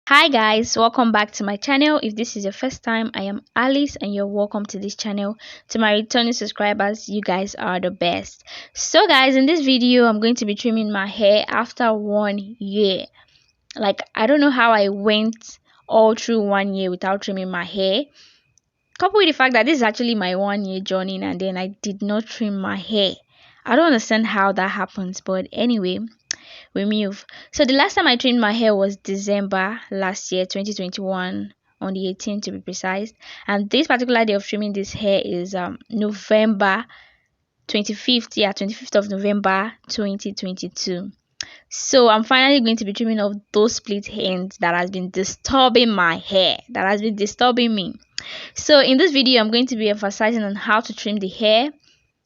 Hi guys, welcome back to my channel. If this is your first time, I am Alice and you're welcome to this channel. To my returning subscribers, you guys are the best. So guys, in this video, I'm going to be trimming my hair after 1 year. Like, I don't know how I went all through 1 year without trimming my hair. Coupled with the fact that this is actually my 1 year journey and then I did not trim my hair. I don't understand how that happens, but anyway, we move. So the last time I trimmed my hair was December last year, 2021, on the 18th to be precise. And this particular day of trimming this hair is November 25th. Yeah, 25th of November 2022. So I'm finally going to be trimming off those split ends that has been disturbing my hair, that has been disturbing me. So in this video, I'm going to be emphasizing on how to trim the hair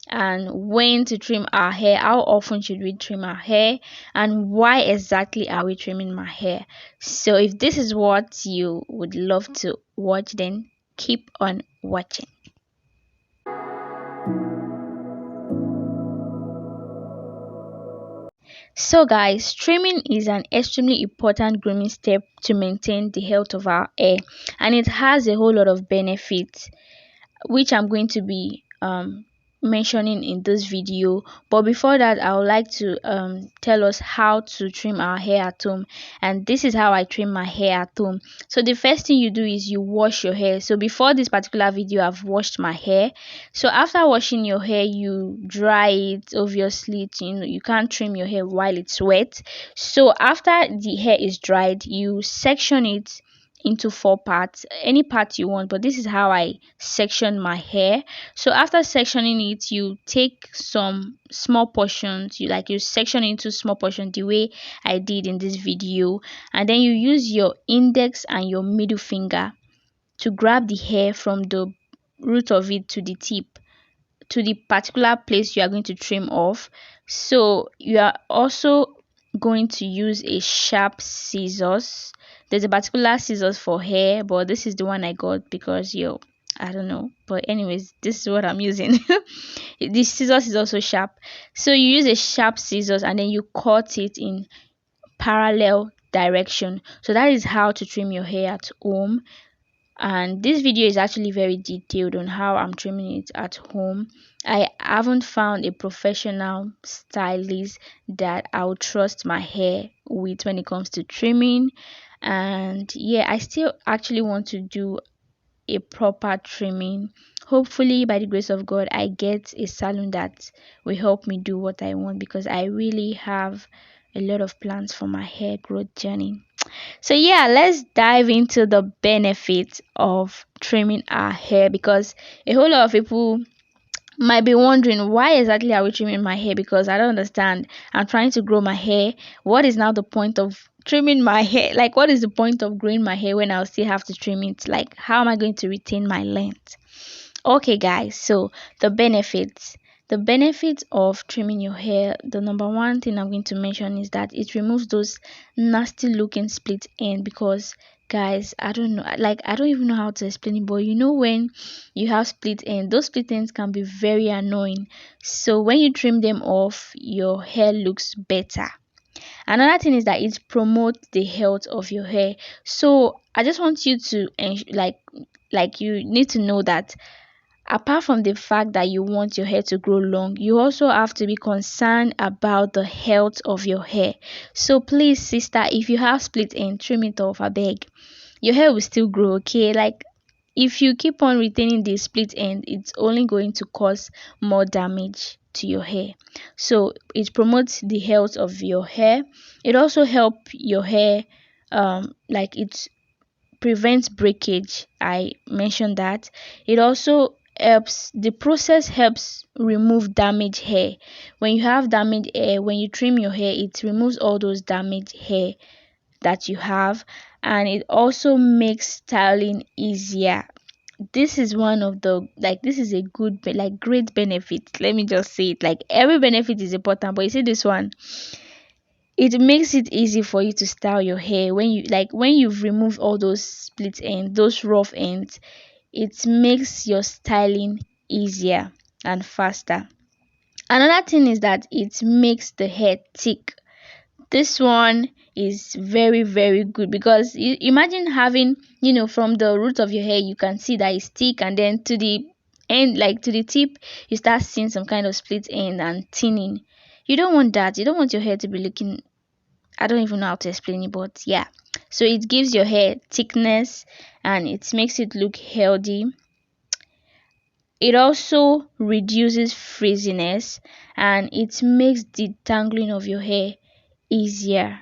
and when to trim our hair, how often should we trim our hair, and why exactly are we trimming my hair. So if this is what you would love to watch, then keep on watching. So guys, trimming is an extremely important grooming step to maintain the health of our hair, and it has a whole lot of benefits which I'm going to be mentioning in this video. But before that, I would like to tell us how to trim our hair at home, and this is how I trim my hair at home. So the first thing you do is you wash your hair. So before this particular video, I've washed my hair. So after washing your hair, you dry it. Obviously, you can't trim your hair while it's wet. So after the hair is dried, you section it into 4 parts, any part you want, but this is how I section my hair. So after sectioning it, you take some small portions, you section into small portions the way I did in this video, and then you use your index and your middle finger to grab the hair from the root of it to the tip, to the particular place you are going to trim off. So you are also going to use a sharp scissors. There's a particular scissors for hair, but this is the one I got because I don't know, but anyways, this is what I'm using. This scissors is also sharp, so you use a sharp scissors and then you cut it in parallel direction. So that is how to trim your hair at home, and this video is actually very detailed on how I'm trimming it at home. I haven't found a professional stylist that I would trust my hair with when it comes to trimming, and yeah, I still actually want to do a proper trimming. Hopefully by the grace of God I get a salon that will help me do what I want, because I really have a lot of plans for my hair growth journey. So yeah, let's dive into the benefits of trimming our hair, because a whole lot of people might be wondering, why exactly are we trimming my hair? Because I don't understand. I'm trying to grow my hair. What is now the point of trimming my hair? Like, what is the point of growing my hair when I'll still have to trim it? Like, how am I going to retain my length? Okay guys, so the benefits of trimming your hair, the number one thing I'm going to mention is that it removes those nasty looking split end. Because guys, I don't know, like, I don't even know how to explain it, but when you have split end, those split ends can be very annoying. So when you trim them off, your hair looks better. Another thing is that it promotes the health of your hair. So I just want you to you need to know that apart from the fact that you want your hair to grow long, you also have to be concerned about the health of your hair. So please, sister, if you have split end, trim it off, I beg. Your hair will still grow, okay? Like, if you keep on retaining the split end, it's only going to cause more damage to your hair. So it promotes the health of your hair. It also helps your hair, it prevents breakage. I mentioned that. It also helps, the process helps remove damaged hair. When you have damaged hair, when you trim your hair, it removes all those damaged hair that you have, and it also makes styling easier. This is one of the, this is a great benefit. Let me just say it, like, every benefit is important, but you see this one, it makes it easy for you to style your hair. When you've removed all those split ends, those rough ends, it makes your styling easier and faster. Another thing is that it makes the hair thick. This one is very very good, because imagine having, from the root of your hair you can see that it's thick, and then to the end, like to the tip, you start seeing some kind of split end and thinning. You don't want that. You don't want your hair to be looking, I don't even know how to explain it, but yeah. So it gives your hair thickness and it makes it look healthy. It also reduces frizziness, and it makes detangling of your hair easier,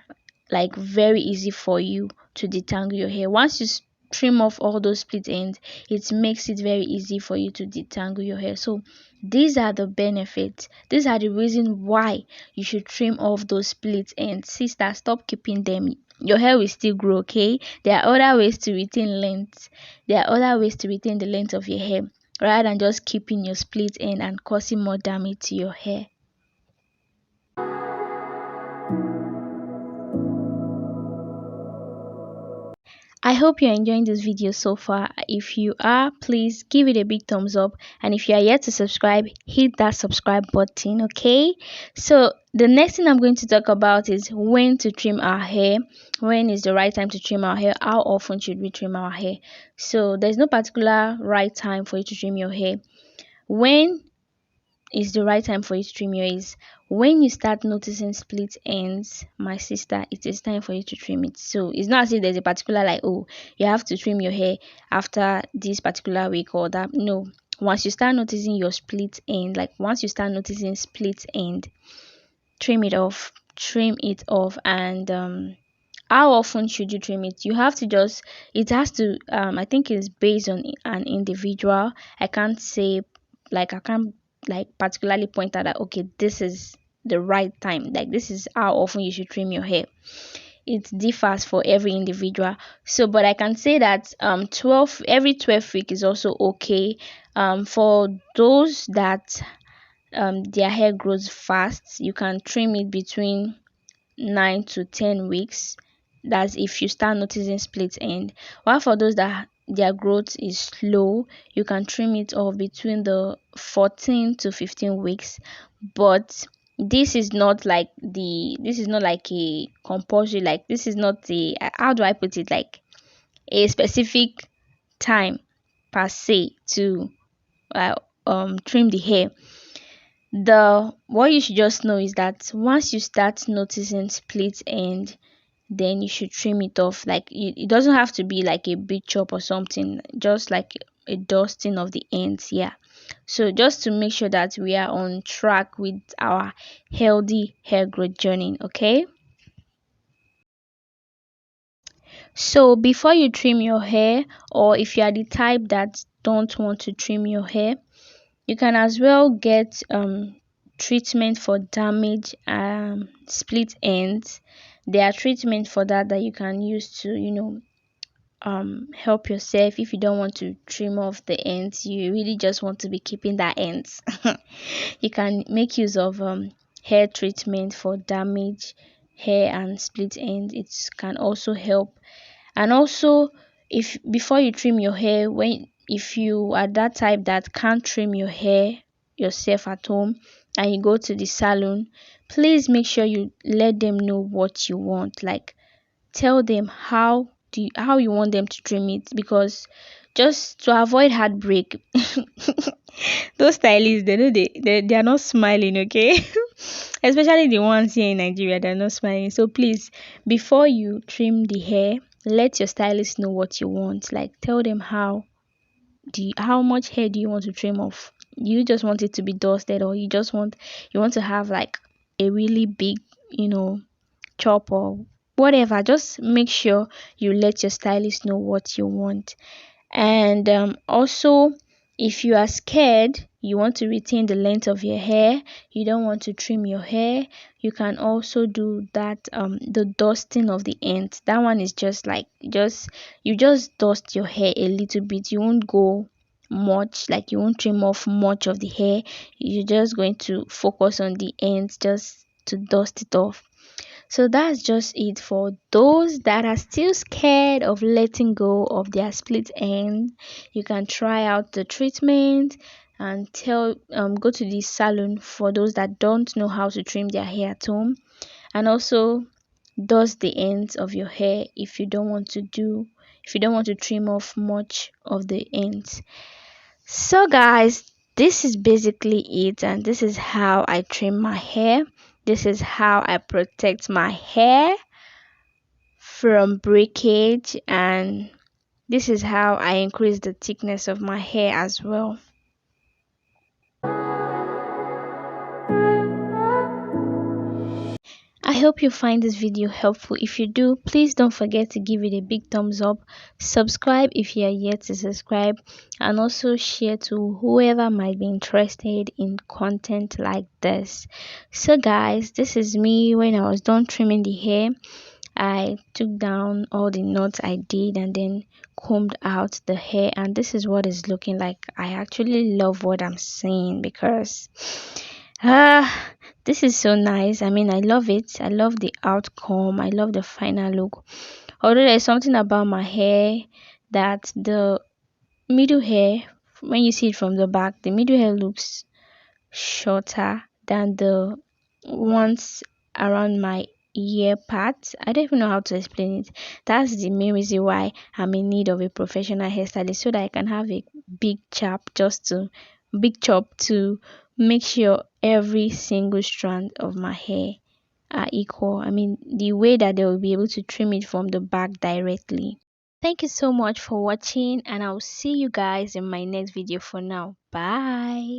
like very easy for you to detangle your hair. Once you trim off all those split ends, it makes it very easy for you to detangle your hair. So these are the benefits. These are the reason why you should trim off those split ends. Sister, stop keeping them. Your hair will still grow, okay? There are other ways to retain length. There are other ways to retain the length of your hair, rather than just keeping your split end and causing more damage to your hair. I hope you're enjoying this video so far. If you are, please give it a big thumbs up, and if you are yet to subscribe, hit that subscribe button, okay? So the next thing I'm going to talk about is when to trim our hair. When is the right time to trim our hair? How often should we trim our hair? So there's no particular right time for you to trim your hair. When is the right time for you to trim your hair is when you start noticing split ends, my sister. It is time for you to trim it. So it's not as if there's a particular, like, oh, you have to trim your hair after this particular week or that. No, once you start noticing your split end, like once you start noticing split end, trim it off. And how often should you trim it? You have to just, it has to, I think it's based on an individual. I can't say, like, I can't like particularly point out that, okay, this is the right time, like this is how often you should trim your hair. It differs for every individual. So but I can say that 12 week is also okay. For those that their hair grows fast, you can trim it between 9 to 10 weeks. That's if you start noticing split end. While for those that their growth is slow, you can trim it off between the 14 to 15 weeks. But this is not like a compulsory, like this is not a, how do I put it, like a specific time per se to trim the hair. The what you should just know is that once you start noticing split end, then you should trim it off. Like it doesn't have to be like a big chop or something, just like a dusting of the ends. Yeah. So just to make sure that we are on track with our healthy hair growth journey, okay? So before you trim your hair, or if you are the type that don't want to trim your hair, you can as well get treatment for damage split ends. There are treatment for that you can use to help yourself if you don't want to trim off the ends, you really just want to be keeping that ends. You can make use of hair treatment for damage hair and split ends. It can also help. And also, if before you trim your hair, when if you are that type that can't trim your hair yourself at home and you go to the salon, please make sure you let them know what you want. Like tell them how you want them to trim it, because just to avoid heartbreak. Those stylists, they know they are not smiling, okay? Especially the ones here in Nigeria, they're not smiling. So please, before you trim the hair, let your stylist know what you want. Like tell them how much hair do you want to trim off. You just want it to be dusted, or you want to have like a really big, chop or whatever. Just make sure you let your stylist know what you want. And also, if you are scared, you want to retain the length of your hair, you don't want to trim your hair, you can also do that the dusting of the ends. That one is just like you just dust your hair a little bit. You won't go much, like you won't trim off much of the hair. You're just going to focus on the ends just to dust it off. So that's just it for those that are still scared of letting go of their split end. You can try out the treatment and go to the salon for those that don't know how to trim their hair at home. And also dust the ends of your hair if you don't want to trim off much of the ends. So guys, this is basically it, and this is how I trim my hair. This is how I protect my hair from breakage, and this is how I increase the thickness of my hair as well. I hope you find this video helpful. If you do, please don't forget to give it a big thumbs up, subscribe if you are yet to subscribe, and also share to whoever might be interested in content like this. So guys, this is me when I was done trimming the hair. I took down all the knots I did and then combed out the hair, and this is what it's looking like. I actually love what I'm seeing because this is so nice. I mean, I love it. I love the outcome. I love the final look. Although there's something about my hair that the middle hair, when you see it from the back, the middle hair looks shorter than the ones around my ear part. I don't even know how to explain it. That's the main reason why I'm in need of a professional hairstylist, so that I can have a big chop big chop to make sure every single strand of my hair are equal. I mean, the way that they will be able to trim it from the back directly. Thank you so much for watching, and I'll see you guys in my next video. For now, bye.